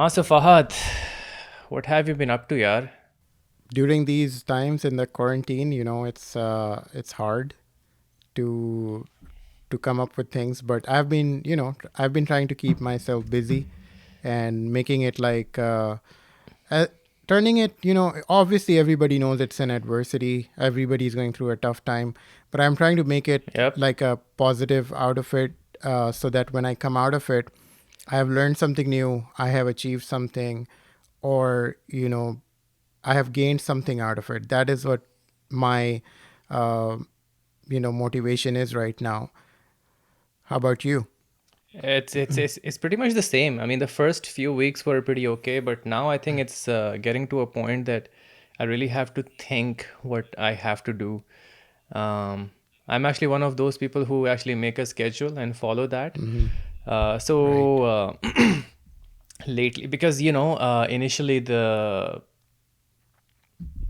So Fahad, what have you been up to, yaar? During these times in the quarantine, it's hard to come up with things, but I've been trying to keep myself busy and making it uh, turning it, obviously everybody knows it's an adversity, everybody's going through a tough time, but I'm trying to make it Yep. like a positive out of it, so that when I come out of it, I have learned something new, I have achieved something, or I have gained something out of it. That is what my uh, motivation is right now. How about you? It's pretty much the same. I mean, the first few weeks were pretty okay, but now I think it's getting to a point that I really have to think what I have to do. Um, I'm actually one of those people who actually make a schedule and follow that. Hmm. Uh, Right. so lately, because initially the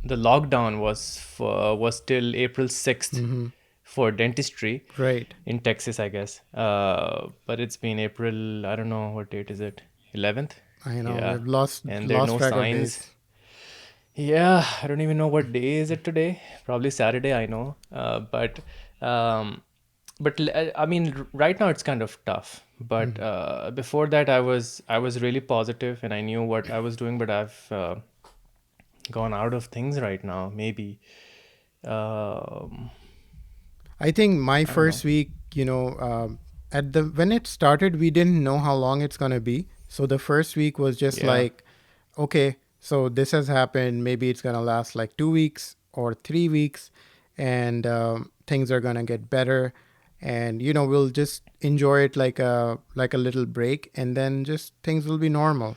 lockdown was till April 6th Hmm. for dentistry Right. in Texas, I guess. But it's been April, I don't know what date is it? 11th? I know Yeah. we've lost And there are lost no track of signs. days. Yeah, I don't even know what day is it today. Probably Saturday, I know. Um, I mean, right now it's kind of tough. But Mhm. before that, I was really positive and I knew what I was doing. But I've gone out of things right now. Maybe um, I think my I don't know. first week, at the when it started, we didn't know how long it's gonna be. So the first week was just Yeah. like, okay, so this has happened. Maybe it's gonna last like 2 weeks or 3 weeks, and things are gonna get better, and we'll just enjoy it like a little break, and then just things will be normal.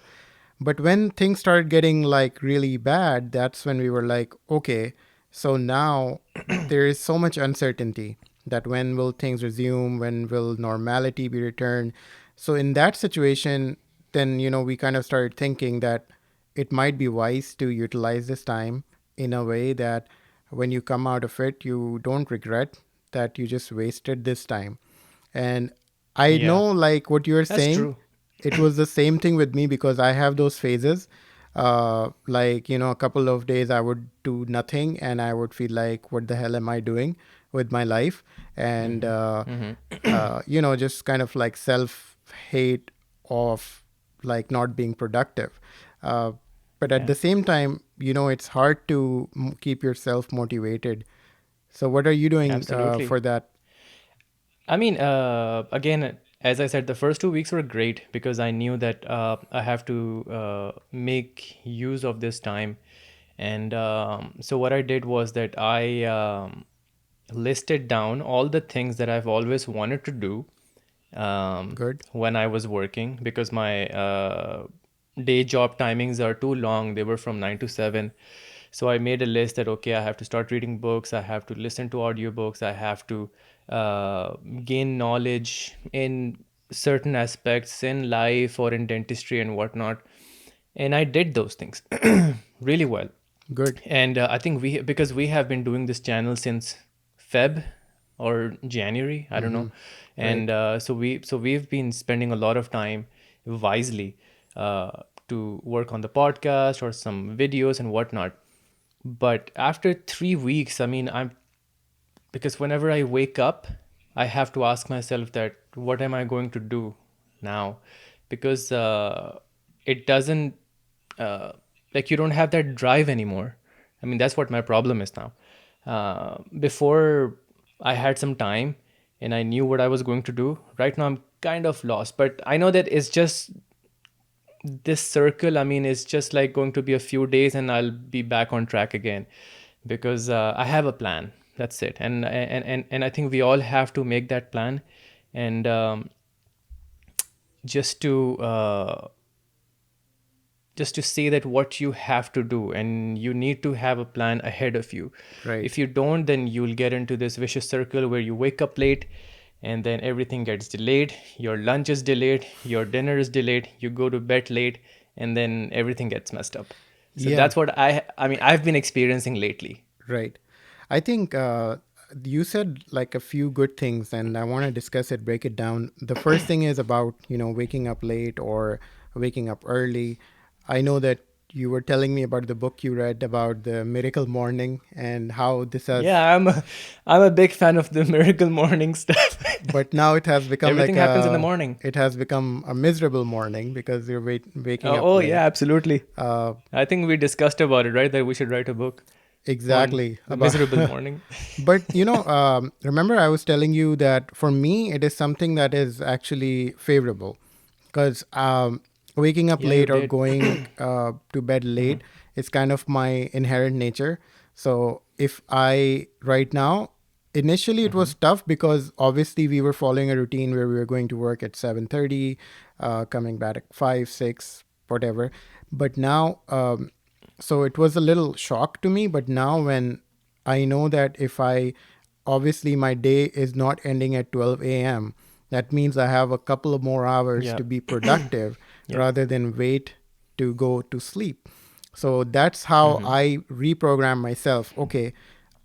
But when things started getting like really bad, that's when we were like, okay, so now there is so much uncertainty that when will things resume, when will normality be returned. So in that situation, then we kind of started thinking that it might be wise to utilize this time in a way that when you come out of it, you don't regret that you just wasted this time. And I Yeah, know, like what you're that's saying, true. it was the same thing with me because I have those phases. Like, a couple of days I would do nothing and I would feel like, what the hell am I doing with my life? And, just kind of like self hate of like not being productive. Uh, but at Yeah, the same time, it's hard to keep yourself motivated. So, what are you doing absolutely. for that? I mean, again, as I said, the first 2 weeks were great because I knew that I have to make use of this time. And so, what I did was that I listed down all the things that I've always wanted to do um, Good. when I was working because my day job timings are too long. They were from 9 to 7. So I made a list that, okay, I have to start reading books, I have to listen to audiobooks, I have to gain knowledge in certain aspects in life or in dentistry and whatnot. And I did those things really well. Good. And I think because we have been doing this channel since Feb or January, I don't Mm-hmm. know. And Right. we've been spending a lot of time wisely uh, to work on the podcast or some videos and whatnot. But after 3 weeks, I mean, I'm because whenever I wake up, I have to ask myself that what am I going to do now? Because it doesn't uh, like you don't have that drive anymore. I mean, that's what my problem is now. Before I had some time and I knew what I was going to do. Right now, I'm kind of lost, but I know that it's just this circle. I mean, it's just like going to be a few days and I'll be back on track again because I have a plan. That's it. And I think we all have to make that plan and just to just to say that what you have to do and you need to have a plan ahead of you. Right. If you don't, then you'll get into this vicious circle where you wake up late and then everything gets delayed, your lunch is delayed, your dinner is delayed, you go to bed late, and then everything gets messed up. So Yeah. that's what I mean I've been experiencing lately. Right. I think you said like a few good things, and I want to discuss it, break it down. The first thing is about, waking up late or waking up early. I know that you were telling me about the book you read about the miracle morning and how this has, Yeah, I'm a big fan of the Miracle Morning stuff. but now it has become Everything happens in the morning. it has become a miserable morning because you're waking up Oh yeah, late. absolutely. Uh, I think we discussed about it, right? That we should write a book on exactly. the About miserable morning. But remember I was telling you that for me it is something that is actually favorable because waking up Yeah, you late or did. going to bed late is kind of my inherent nature. So if I right now, initially it was tough because obviously we were following a routine where we were going to work at 7:30, coming back at 5, 6, whatever. But now, so it was a little shock to me. But now when I know that if I obviously my day is not ending at 12 a.m., that means I have a couple of more hours Yeah. to be productive Yep. rather than wait to go to sleep. So that's how I reprogram myself. Okay,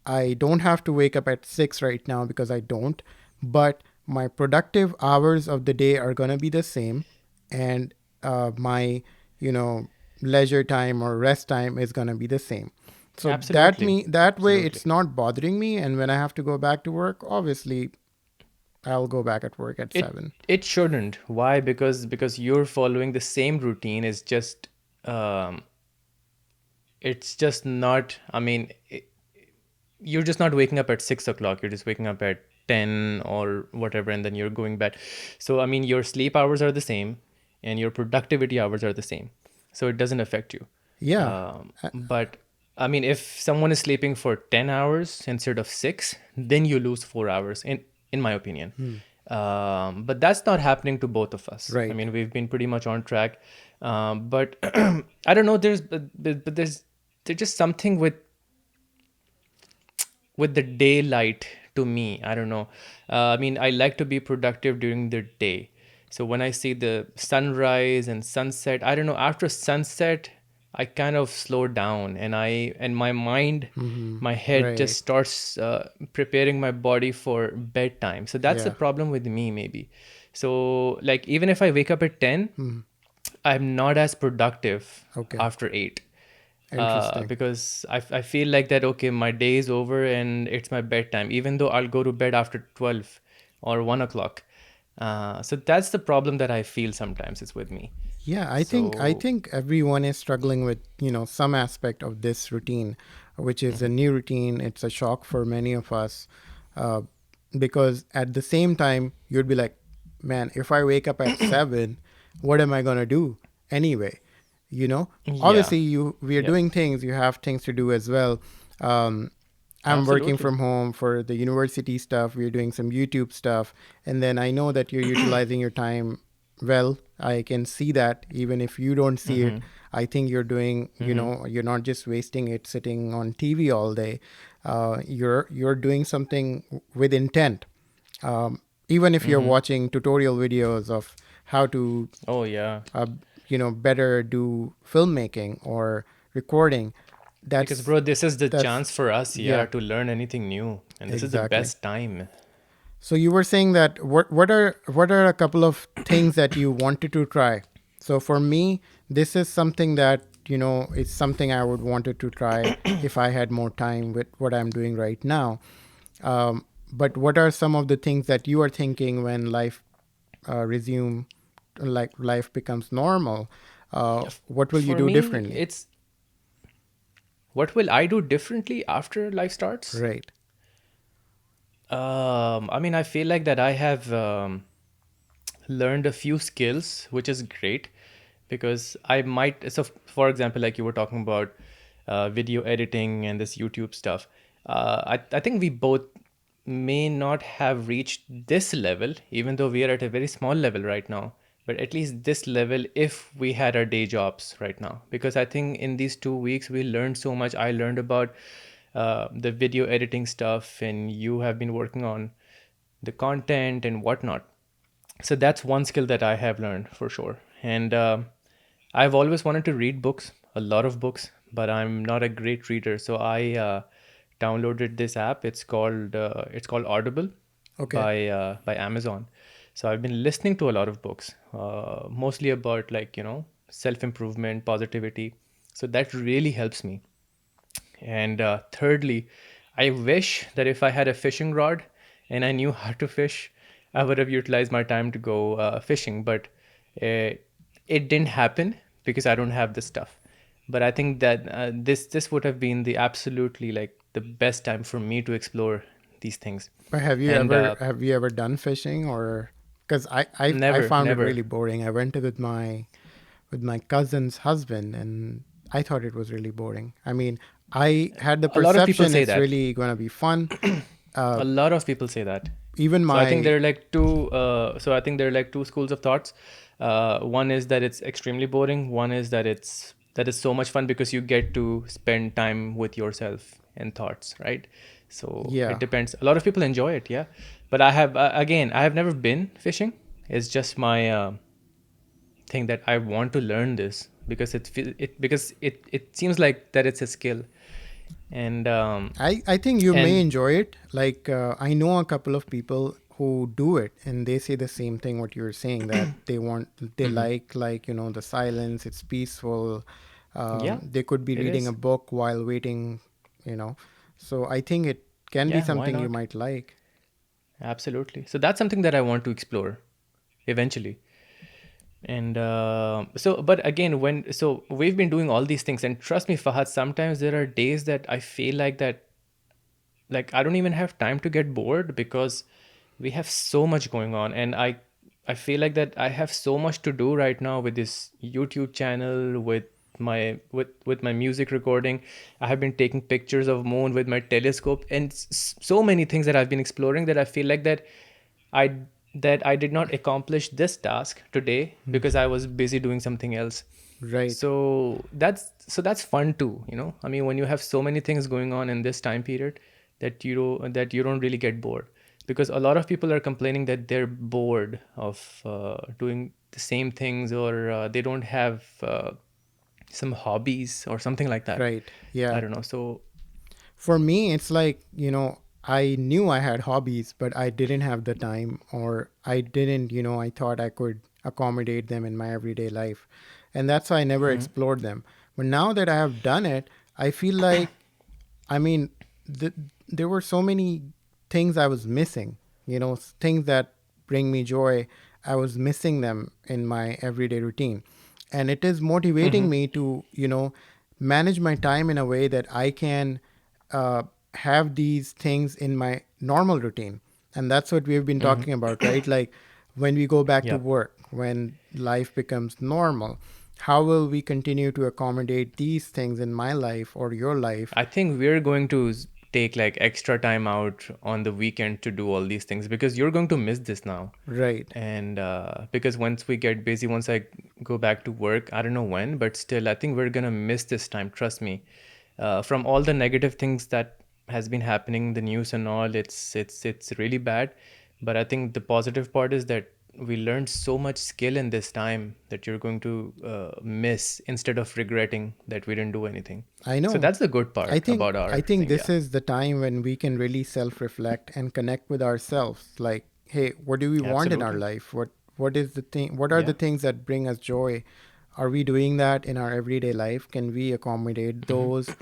I don't have to wake up at 6 right now because I don't, but my productive hours of the day are going to be the same. And my, you know, leisure time or rest time is going to be the same. So Absolutely. that way Absolutely. it's not bothering me. And when I have to go back to work, obviously I'll go back at work at It 7. it shouldn't. Why? Because you're following the same routine. Um, it's just not. I mean, you're just not waking up at 6 o'clock. You're just waking up at 10 or whatever, and then you're going bed. So I mean, your sleep hours are the same, and your productivity hours are the same. So it doesn't affect you. Yeah. But I mean, if someone is sleeping for 10 hours instead of 6, then you lose 4 hours, in my opinion. But that's not happening to both of us. I Right. mean, we've been pretty much on track. But I don't know. But there's just something with the daylight to me. I don't know. I mean, I like to be productive during the day. So when I see the sunrise and sunset, I don't know, after sunset, I kind of slow down, and my mind, my head just Right. starts preparing my body for bedtime. So that's the Yeah. problem with me, maybe. So like even if I wake up at 10, I'm not as productive Okay. after 8, Interesting. because I feel like that, okay, my day is over and it's my bedtime, even though I'll go to bed after 12 or 1 o'clock. So that's the problem that I feel sometimes is with me. Yeah, I So, think everyone is struggling with, some aspect of this routine, which is a new routine. It's a shock for many of us. Uh, because at the same time you'd be like, man, if I wake up at 7, what am I going to do anyway? yeah, Obviously we are yeah, doing things, you have things to do as well. um, I'm working absolutely. from home for the university stuff. We're doing some YouTube stuff. And then I know that you're utilizing your time well. I can see that even if you don't see it. I think you're doing, you're not just wasting it sitting on TV all day. You're doing something with intent. Even if you're watching tutorial videos of how to, Oh, yeah. uh, better do filmmaking or recording, Because, that's bro, this is the that's chance for us, yeah, yeah. to learn anything new. And this is the Exactly. best time. So you were saying that what are a couple of things that you wanted to try? So for me, this is something that it's something I would wanted to try if I had more time with what I'm doing right now. But what are some of the things that you are thinking when life resume, like life becomes normal? What will you For do me, differently? it's what will I do differently after life starts? Right. I mean, I feel like that I have learned a few skills, which is great because I might. So, for example, like you were talking about video editing and this YouTube stuff, I think we both may not have reached this level, even though we are at a very small level right now. But at least this level, if we had our day jobs right now, because I think in these 2 weeks we learned so much. I learned about the video editing stuff, and you have been working on the content and whatnot. So that's one skill that I have learned for sure. And I've always wanted to read books, a lot of books, but I'm not a great reader. So I downloaded this app. It's called Audible Okay. by Amazon. So I've been listening to a lot of books, mostly about like self improvement, positivity. So that really helps me. And thirdly, I wish that if I had a fishing rod and I knew how to fish, I would have utilized my time to go fishing. But uh, it didn't happen because I don't have this stuff. But I think that this would have been the absolutely like the best time for me to explore these things. But And have you ever done fishing? Or because I never, found it never. really boring. I went to with my cousin's husband, and I thought it was really boring. I mean, I had the A lot of people perception say it's that. really going to be fun. A lot of people say that. Even So I think my there are like two. So I think there are like two schools of thoughts. One is that it's extremely boring. One is that is so much fun because you get to spend time with yourself and thoughts, right? So it Yeah. depends. A lot of people enjoy it, yeah. But I have again, I have never been fishing. It's just my thing that I want to learn this because it seems like that it's a skill, and I think you may and enjoy it. Like I know a couple of people who do it, and they say the same thing what you're saying, that they mhm. like the silence. It's peaceful. Yeah, They could be it reading a is. book while waiting. You know, so I think it can be Yeah, why something you not? might like. Absolutely. So that's something that I want to explore eventually. And but again, so we've been doing all these things, and trust me, Fahad, sometimes there are days that I feel like that, like I don't even have time to get bored because we have so much going on, and I feel like that I have so much to do right now with this YouTube channel, with with my music recording. I have been taking pictures of moon with my telescope, and so many things that I've been exploring that I feel like I that I did not accomplish this task today Hmm. because I was busy doing something else. Right. So that's fun too, I mean, when you have so many things going on in this time period, that you don't really get bored, because a lot of people are complaining that they're bored of doing the same things, or they don't have some hobbies or something like that. Right. I Yeah. don't know. So For me, it's like, I knew I had hobbies, but I didn't have the time, or I didn't, I thought I could accommodate them in my everyday life. And that's why I never mhm, explored them. But now that I have done it, I feel like, I mean, there were so many things I was missing, things that bring me joy. I was missing them in my everyday routine. And it is motivating mhm, me to, manage my time in a way that I can uh, have these things in my normal routine. And that's what we've been mhm. talking about, right? Like when we go back to Yeah. work, when life becomes normal, how will we continue to accommodate these things in my life or your life? I think we're going to take like extra time out on the weekend to do all these things because you're going to miss this now. Right. And because once we get busy, once I go back to work, I don't know when, but still, I think we're going to miss this time. Trust me. From all the negative things that has been happening, the news and all, it's really bad. But I think the positive part is that we learned so much skill in this time that you're going to miss instead of regretting that we didn't do anything. I So know. that's the good I part think about I our think thing. this Yeah, is the time when we can really self-reflect and connect with ourselves. Like, hey, what do we want in our absolutely. life? What is the thing? What are the Yeah. things that bring us joy? Are we doing that in our everyday life? Can we accommodate Hmm. those?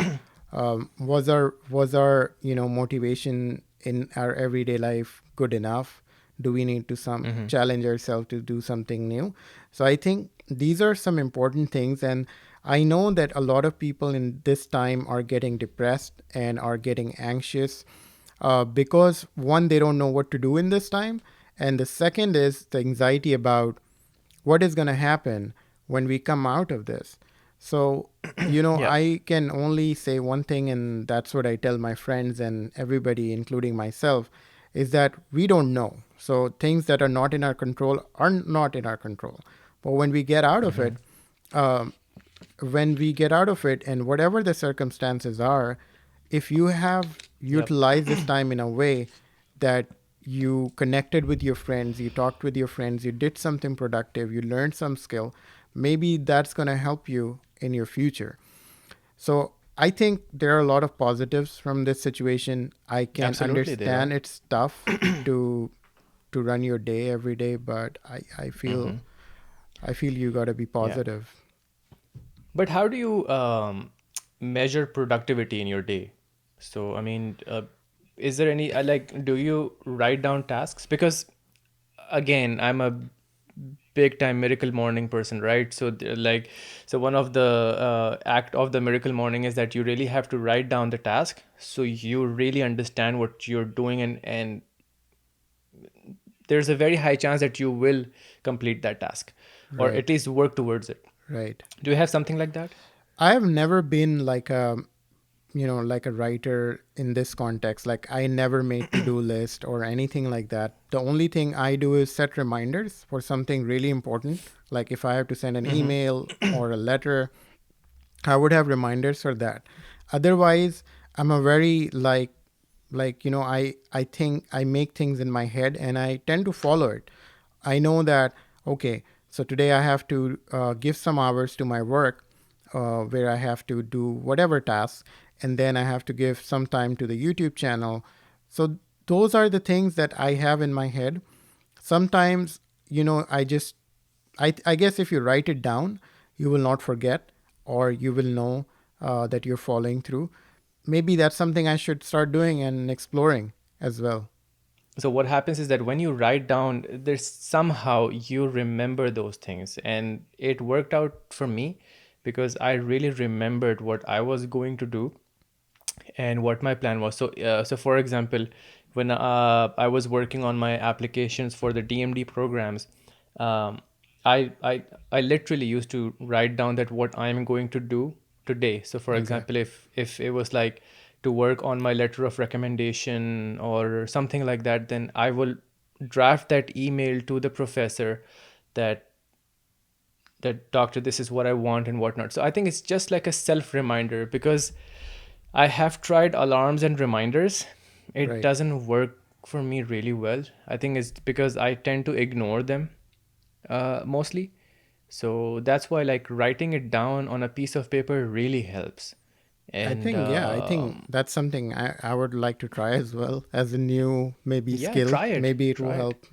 Was our motivation in our everyday life good enough? Do we need to some Hmm. challenge ourselves to do something new? So I think these are some important things, and I know that a lot of people in this time are getting depressed and are getting anxious, because one, they don't know what to do in this time, and the second is the anxiety about what is going to happen when we come out of this. So, Yeah. I can only say one thing, and that's what I tell my friends and everybody, including myself, is that we don't know. So, things that are not in our control are not in our control. But Hmm. um, when we get out of it, and whatever the circumstances are, if you have Yep. utilized this time in a way that you connected with your friends, you talked with your friends, you did something productive, you learned some skill, maybe that's going to help you in your future. So I think there are a lot of positives from this situation. I can Absolutely, there understand are. it's tough to to run your day every day, but Hmm. I feel you got to be Yeah. positive. But how do you measure productivity in your day? So, I mean, is there any, like, do you write down tasks? Because, again, I'm a big time miracle morning person, right? So, like, so one of the act of the miracle morning is that you really have to write down the task so you really understand what you're doing, and there's a very high chance that you will complete that task or at Right, least work towards it. right. Do you have something like that? I have never been like a, like a writer in this context. Like I never made to-do list or anything like that. The only thing I do is set reminders for something really important. Like if I have to send an Mm-hmm. email or a letter, I would have reminders for that. Otherwise, I'm a very like I think I make things in my head and I tend to follow it. I know that okay, so today I have to give some hours to my work, where I have to do whatever tasks, and then I have to give some time to the YouTube channel. So those are the things that I have in my head. Sometimes, I guess if you write it down, you will not forget, or you will know that you're following through. Maybe that's something I should start doing and exploring as well. So what happens is that when you write down, there's somehow you remember those things, and it worked out for me because I really remembered what I was going to do and what my plan was. So for example, when I was working on my applications for the DMD programs, um, I, I I literally used to write down that what I'm going to do today. So for Okay. example, if it was like to work on my letter of recommendation or something like that, then I will draft that email to the professor that doctor, this is what I want and whatnot. So I think it's just like a self reminder because I have tried alarms and reminders. It Right. doesn't work for me really well. I think it's because I tend to ignore them mostly. So that's why like writing it down on a piece of paper really helps. I And think, yeah, I think that's something I would like to try as well as a new maybe yeah, skill. try it. Maybe it will Try it. help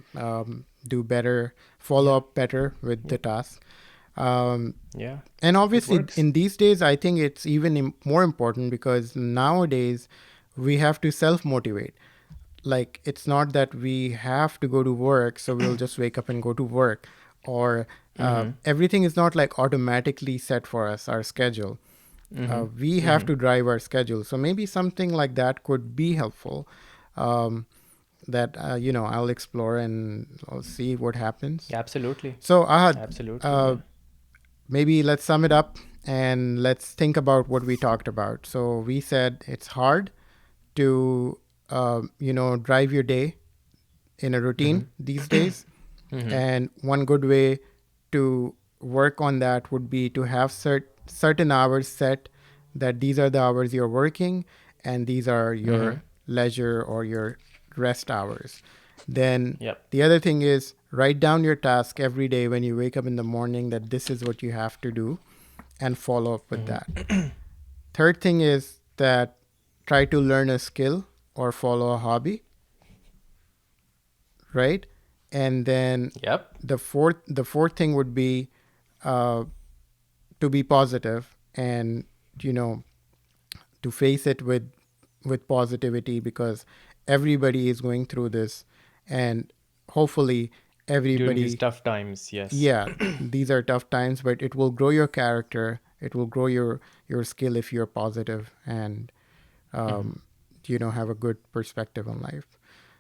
do better, follow Yeah. up better with the Yeah. task. Um, Yeah. and It obviously, works. in these days, I think it's even more important because nowadays we have to self motivate. Like, it's not that we have to go to work, so we'll just wake up and go to work, or Mm-hmm. everything is not like automatically set for us, our schedule. Mm-hmm. We have Mm-hmm. to drive our schedule. So maybe something like that could be helpful. Um, that I'll explore and I'll see what happens. Absolutely. So Ahad, Absolutely. uh, Yeah. maybe let's sum it up and let's think about what we talked about. So we said it's hard to drive your day in a Mm-hmm. routine these days, Mm-hmm. and one good way to work on that would be to have certain hours set, that these are the hours you're working and these are Mm-hmm. your leisure or your rest hours. Then Yep. the other thing is write down your task every day when you wake up in the morning, that this is what you have to do, and follow up with that. Third thing is that try to learn a skill or follow a hobby, right? And then Yep. the fourth thing would be uh, to be positive, and you know to face it with positivity, because everybody is going through this, and hopefully During these everybody, tough times, yes. yeah, these are tough times, but it will grow your character, it will grow your skill if you're positive and Mm-hmm. um, have a good perspective on life.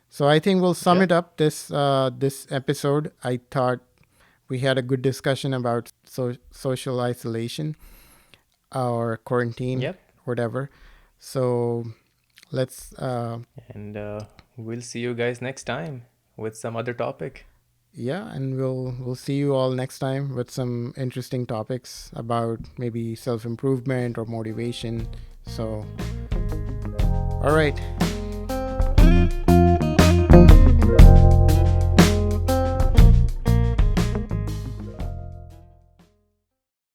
So I think we'll sum it Yep. up this episode. I thought we had a good discussion about social isolation or quarantine, Yep. whatever. So let's And we'll see you guys next time with some other topic. yeah, and we'll see you all next time with some interesting topics about maybe self improvement or motivation. So all right.